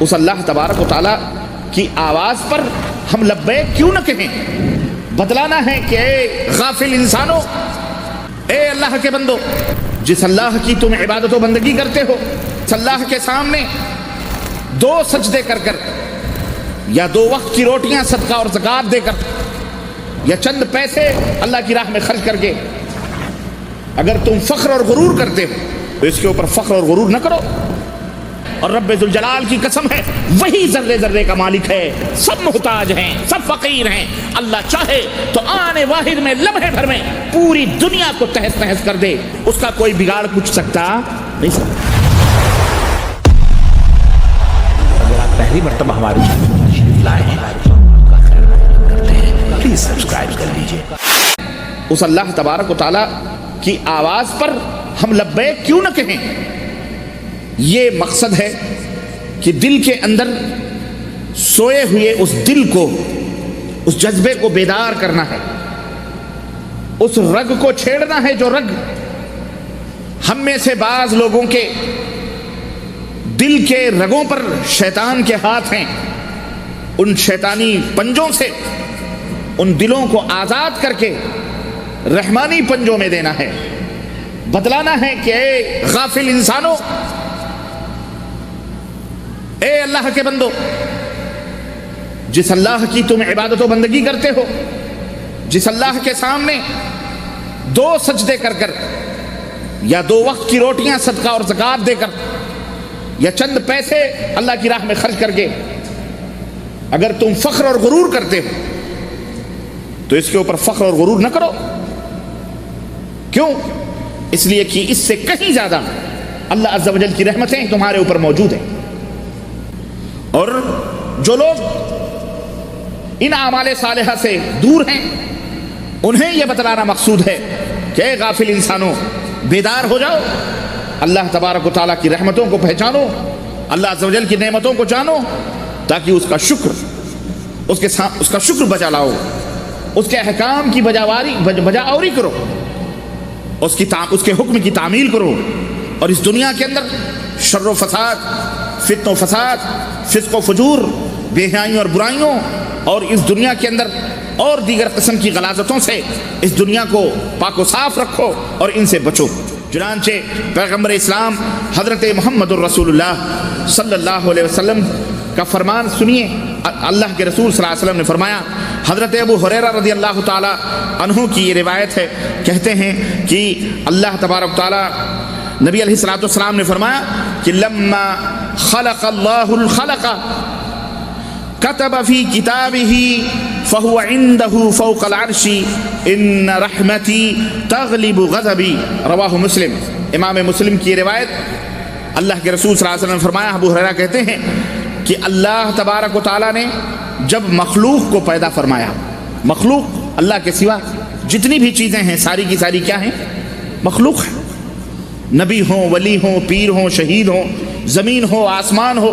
اس اللہ تبارک و تعالیٰ کی آواز پر ہم لبیک کیوں نہ کہیں؟ بتلانا ہے کہ اے غافل انسانوں، اے اللہ کے بندو، جس اللہ کی تم عبادت و بندگی کرتے ہو، اس اللہ کے سامنے 2 سجدے کر کر، یا 2 وقت کی روٹیاں صدقہ اور زکوٰۃ دے کر، یا چند پیسے اللہ کی راہ میں خرچ کر کے اگر تم فخر اور غرور کرتے ہو تو اس کے اوپر فخر اور غرور نہ کرو۔ اور رب ذوالجلال کی قسم ہے، وہی ذرے ذرے کا مالک ہے، سب محتاج ہیں، سب فقیر ہیں۔ اللہ چاہے تو آنے واحد میں، لمحے بھر میں پوری دنیا کو تہس نہس کر دے، اس کا کوئی بگاڑ کچھ سکتا نہیں سکتا۔ اگر آپ پہلی مرتبہ ہمارے چینل پر تشریف لائے ہیں پلیز سبسکرائب کر لیجئے۔ اس اللہ تبارک و تعالیٰ کی آواز پر ہم لبیک کیوں نہ کہیں؟ یہ مقصد ہے کہ دل کے اندر سوئے ہوئے اس دل کو، اس جذبے کو بیدار کرنا ہے، اس رگ کو چھیڑنا ہے جو رگ ہم میں سے بعض لوگوں کے دل کے رگوں پر شیطان کے ہاتھ ہیں۔ ان شیطانی پنجوں سے ان دلوں کو آزاد کر کے رحمانی پنجوں میں دینا ہے۔ بتلانا ہے کہ اے غافل انسانوں، اے اللہ کے بندو، جس اللہ کی تم عبادت و بندگی کرتے ہو، جس اللہ کے سامنے 2 سجدے کر کر، یا 2 وقت کی روٹیاں صدقہ اور زکوٰۃ دے کر، یا چند پیسے اللہ کی راہ میں خرچ کر کے اگر تم فخر اور غرور کرتے ہو تو اس کے اوپر فخر اور غرور نہ کرو۔ کیوں؟ اس لیے کہ اس سے کہیں زیادہ اللہ عز و جل کی رحمتیں تمہارے اوپر موجود ہیں۔ اور جو لوگ ان اعمال صالحہ سے دور ہیں انہیں یہ بتلانا مقصود ہے کہ اے غافل انسانوں، بیدار ہو جاؤ، اللہ تبارک و تعالیٰ کی رحمتوں کو پہچانو، اللہ عز و جل کی نعمتوں کو جانو، تاکہ اس کا شکر بجا لاؤ، اس کے احکام کی بجا آوری کرو، اس کے حکم کی تعمیل کرو، اور اس دنیا کے اندر شر و فساد، فتن و فساد، فسق و فجور، بے حیائیوں اور برائیوں، اور اس دنیا کے اندر اور دیگر قسم کی غلاظتوں سے اس دنیا کو پاک و صاف رکھو اور ان سے بچو۔ چنانچہ پیغمبر اسلام حضرت محمد الرسول اللہ صلی اللہ علیہ وسلم کا فرمان سنیے۔ اللہ کے رسول صلی اللہ علیہ وسلم نے فرمایا، حضرت ابو ہریرہ رضی اللہ تعالی عنہ کی یہ روایت ہے، کہتے ہیں کہ اللہ تبارک تعالی نبی علیہ الصلوۃ والسلام نے فرمایا کہ لما خلق اللہ الخلق كتب في كتابه فهو عنده فوق العرش ان رحمتي تغلب غضبي، رواہ مسلم۔ امام مسلم کی روایت، اللہ کے رسول صلی اللہ علیہ وسلم نے فرمایا، ابو ہریرہ کہتے ہیں کہ اللہ تبارک و تعالیٰ نے جب مخلوق کو پیدا فرمایا، مخلوق اللہ کے سوا جتنی بھی چیزیں ہیں ساری کی ساری کیا ہیں؟ مخلوق ہیں۔ نبی ہوں، ولی ہوں، پیر ہوں، شہید ہوں، زمین ہو، آسمان ہو،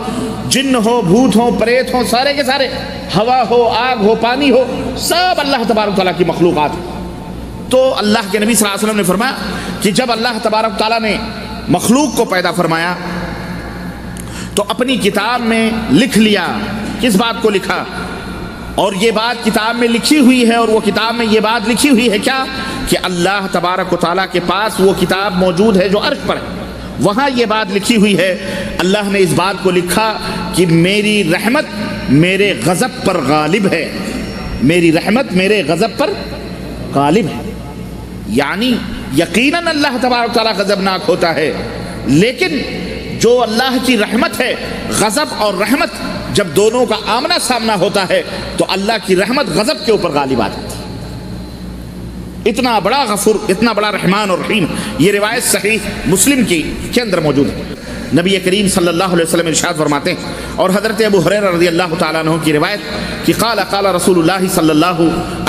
جن ہو، بھوت ہو، پریت ہو، سارے کے سارے، ہوا ہو، آگ ہو، پانی ہو، سب اللہ تبارک تعالیٰ کی مخلوقات ہیں۔ تو اللہ کے نبی صلی اللہ علیہ وسلم نے فرمایا کہ جب اللہ تبارک تعالیٰ نے مخلوق کو پیدا فرمایا تو اپنی کتاب میں لکھ لیا۔ کس بات کو لکھا؟ اور یہ بات کتاب میں لکھی ہوئی ہے، اور وہ کتاب میں یہ بات لکھی ہوئی ہے کیا؟ کہ اللہ تبارک و تعالیٰ کے پاس وہ کتاب موجود ہے جو عرش پر ہے، وہاں یہ بات لکھی ہوئی ہے۔ اللہ نے اس بات کو لکھا کہ میری رحمت میرے غضب پر غالب ہے، میری رحمت میرے غضب پر غالب ہے۔ یعنی یقیناً اللہ تبارک تعالیٰ غضبناک ہوتا ہے، لیکن جو اللہ کی رحمت ہے، غضب اور رحمت جب دونوں کا آمنا سامنا ہوتا ہے تو اللہ کی رحمت غضب کے اوپر غالب آ جاتی ہے۔ اتنا بڑا غفور، اتنا بڑا رحمان اور رحیم۔ یہ روایت صحیح مسلم کے اندر موجود ہے۔ نبی کریم صلی اللہ علیہ وسلم ارشاد فرماتے ہیں، اور حضرت ابو ہریرہ رضی اللہ تعالیٰ عنہ کی روایت کہ قال رسول اللہ صلی اللہ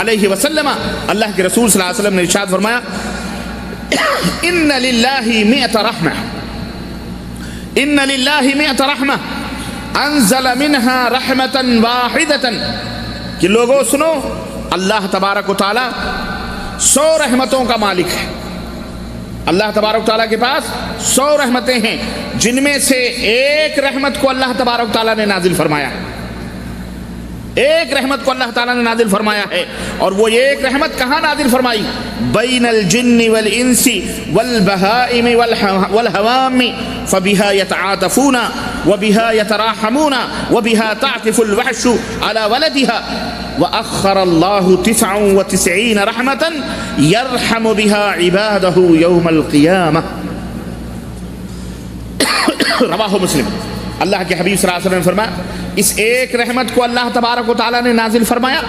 علیہ وسلم، اللہ کے رسول صلی اللہ علیہ وسلم نے ارشاد فرمایا، ان للہ مئۃ رحمہ، ان للہ مئۃ رحمہ انزل منها رحمتا واحدتا، کہ لوگوں سنو، اللہ تبارک و تعالی 100 رحمتوں کا مالک ہے، اللہ تبارک و تعالیٰ کے پاس 100 رحمتیں ہیں، جن میں سے ایک رحمت کو اللہ تبارک و تعالیٰ نے نازل فرمایا ہے، ایک رحمت کو اللہ تعالیٰ نے نازل فرمایا ہے، اور وہ ایک رحمت کہاں نازل فرمائی؟ بین الجن والانس والبہائم والحوام فبها يتعاطفون وبها يتراحمون وبها تعطف الوحش على ولدها وأخر الله 99 رحمة يرحم بها عباده يوم القيامة۔ رواہ مسلم۔ اللہ کے حبیب صلی اللہ علیہ وسلم نے فرمایا اس ایک رحمت کو اللہ تبارک و تعالیٰ نے نازل فرمایا،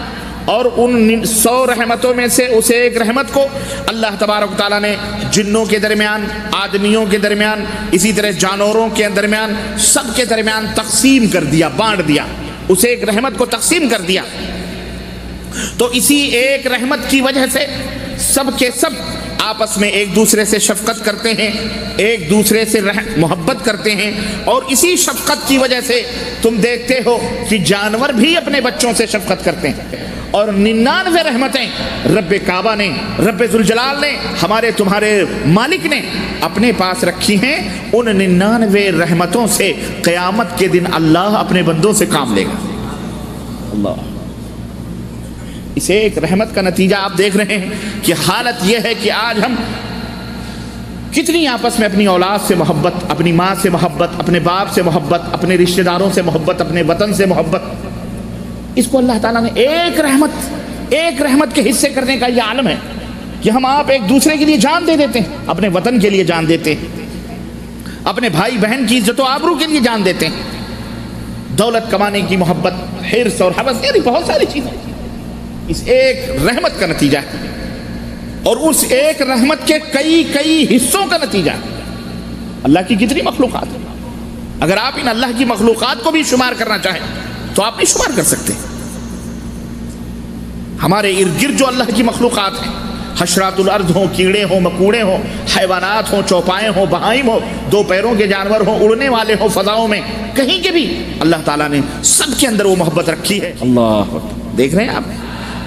اور ان 100 رحمتوں میں سے اس ایک رحمت کو اللہ تبارک و تعالیٰ نے جنوں کے درمیان، آدمیوں کے درمیان، اسی طرح جانوروں کے درمیان، سب کے درمیان تقسیم کر دیا، بانٹ دیا، اس ایک رحمت کو تقسیم کر دیا۔ تو اسی ایک رحمت کی وجہ سے سب کے سب آپس میں ایک دوسرے سے شفقت کرتے ہیں، ایک دوسرے سے محبت کرتے ہیں، اور اسی شفقت کی وجہ سے تم دیکھتے ہو کہ جانور بھی اپنے بچوں سے شفقت کرتے ہیں۔ اور 99 رحمتیں رب کعبہ نے، رب ذوالجلال نے، ہمارے تمہارے مالک نے اپنے پاس رکھی ہیں۔ ان 99 رحمتوں سے قیامت کے دن اللہ اپنے بندوں سے کام لے گا۔ اللہ، اس ایک رحمت کا نتیجہ آپ دیکھ رہے ہیں کہ حالت یہ ہے کہ آج ہم کتنی آپس میں اپنی اولاد سے محبت، اپنی ماں سے محبت، اپنے باپ سے محبت، اپنے رشتہ داروں سے محبت، اپنے وطن سے محبت، اس کو اللہ تعالیٰ نے ایک رحمت کے حصے کرنے کا یہ عالم ہے کہ ہم آپ ایک دوسرے کے لیے جان دے دیتے ہیں، اپنے وطن کے لیے جان دیتے ہیں، اپنے بھائی بہن کی عزت و آبرو کے لیے جان دیتے ہیں، دولت کمانے کی محبت، حرص اور حوث، یعنی بہت ساری چیزیں اس ایک رحمت کا نتیجہ ہے، اور اس ایک رحمت کے کئی حصوں کا نتیجہ ہے۔ اللہ کی کتنی مخلوقات ہیں، اگر آپ ان اللہ کی مخلوقات کو بھی شمار کرنا چاہیں تو آپ نہیں شمار کر سکتے۔ ہمارے ارد گرد جو اللہ کی مخلوقات ہیں، حشرات الارض ہوں، کیڑے ہوں، مکوڑے ہوں، حیوانات ہوں، چوپائے ہوں، بہائم ہوں، 2 پیروں کے جانور ہوں، اڑنے والے ہوں فضاؤں میں، کہیں کے بھی اللہ تعالیٰ نے سب کے اندر وہ محبت رکھی ہے۔ اللہ دیکھ رہے ہیں آپ،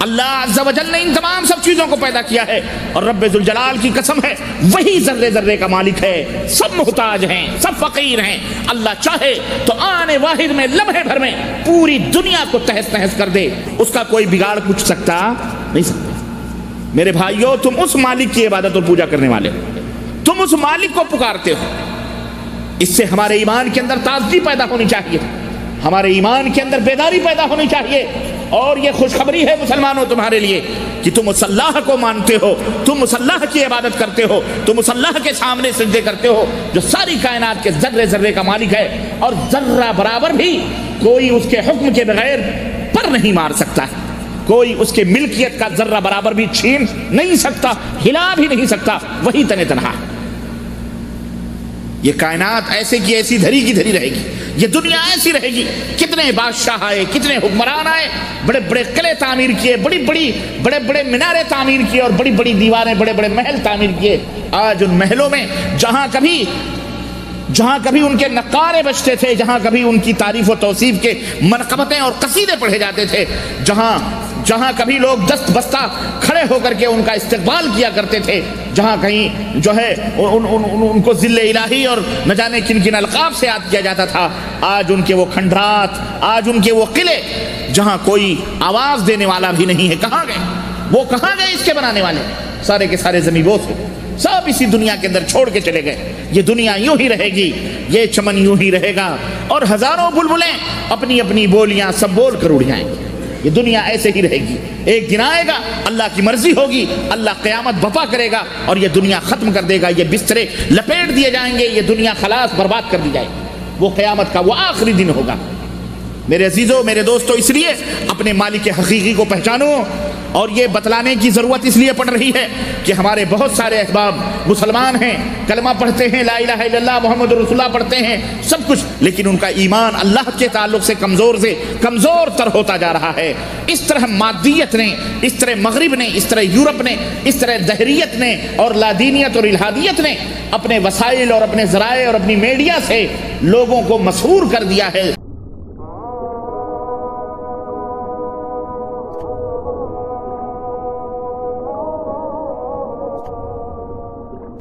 اللہ عز و جل نے ان تمام سب چیزوں کو پیدا کیا ہے، اور رب ذوالجلال کی قسم ہے وہی ذرے ذرے کا مالک ہے، سب محتاج ہیں، سب فقیر ہیں۔ اللہ چاہے تو آنے واحد میں، لمحے بھر میں پوری دنیا کو تہس تہس کر دے، اس کا کوئی بگاڑ کچھ سکتا نہیں سکتا۔ میرے بھائیو، تم اس مالک کی عبادت اور پوجا کرنے والے ہو، تم اس مالک کو پکارتے ہو، اس سے ہمارے ایمان کے اندر تازگی پیدا ہونی چاہیے، ہمارے ایمان کے اندر بیداری پیدا ہونی چاہیے۔ اور یہ خوشخبری ہے مسلمانوں تمہارے لیے کہ تم اس اللہ کو مانتے ہو، تم اس اللہ کی عبادت کرتے ہو، تم اس اللہ کے سامنے سجدے کرتے ہو جو ساری کائنات کے ذرے ذرے کا مالک ہے، اور ذرہ برابر بھی کوئی اس کے حکم کے بغیر پر نہیں مار سکتا ہے، کوئی اس کے ملکیت کا ذرہ برابر بھی چھین نہیں سکتا، ہلا بھی نہیں سکتا، وہی تن تنہا۔ یہ کائنات ایسے کی ایسی دھری کی دھری رہے گی، یہ دنیا ایسی رہے گی، کتنے بادشاہ آئے، کتنے حکمران آئے، بڑے بڑے قلعے تعمیر کیے، بڑے بڑے میناریں تعمیر کیے، اور بڑی بڑی دیواریں، بڑے بڑے محل تعمیر کیے۔ آج ان محلوں میں جہاں کبھی ان کے نقارے بجتے تھے، جہاں کبھی ان کی تعریف و توصیف کے منقبتیں اور قصیدے پڑھے جاتے تھے، جہاں کبھی لوگ دست بستہ کھڑے ہو کر کے ان کا استقبال کیا کرتے تھے، جہاں کہیں جو ہے ان کو ذل الہی اور نہ جانے کن القاب سے یاد کیا جاتا تھا، آج ان کے وہ کھنڈرات، آج ان کے وہ قلعے جہاں کوئی آواز دینے والا بھی نہیں ہے، کہاں گئے وہ؟ کہاں گئے اس کے بنانے والے؟ سارے کے سارے زمینبوس ہیں، سب اسی دنیا کے اندر چھوڑ کے چلے گئے۔ یہ دنیا یوں ہی رہے گی، یہ چمن یوں ہی رہے گا، اور ہزاروں بلبلیں اپنی اپنی بولیاں سب بول کر اڑ جائیں گی۔ یہ دنیا ایسے ہی رہے گی، ایک دن آئے گا، اللہ کی مرضی ہوگی، اللہ قیامت برپا کرے گا اور یہ دنیا ختم کر دے گا، یہ بسترے لپیٹ دیے جائیں گے، یہ دنیا خلاص برباد کر دی جائے گی۔ وہ قیامت کا وہ آخری دن ہوگا۔ میرے عزیزو، میرے دوستو، اس لیے اپنے مالک حقیقی کو پہچانو، اور یہ بتلانے کی ضرورت اس لیے پڑ رہی ہے کہ ہمارے بہت سارے احباب مسلمان ہیں، کلمہ پڑھتے ہیں، لا الہ الا اللہ محمد رسول اللہ پڑھتے ہیں، سب کچھ، لیکن ان کا ایمان اللہ کے تعلق سے کمزور تر ہوتا جا رہا ہے۔ اس طرح مادیت نے، اس طرح مغرب نے، اس طرح یورپ نے، اس طرح دہریت نے اور لادینیت اور الہادیت نے اپنے وسائل اور اپنے ذرائع اور اپنی میڈیا سے لوگوں کو مسحور کر دیا ہے۔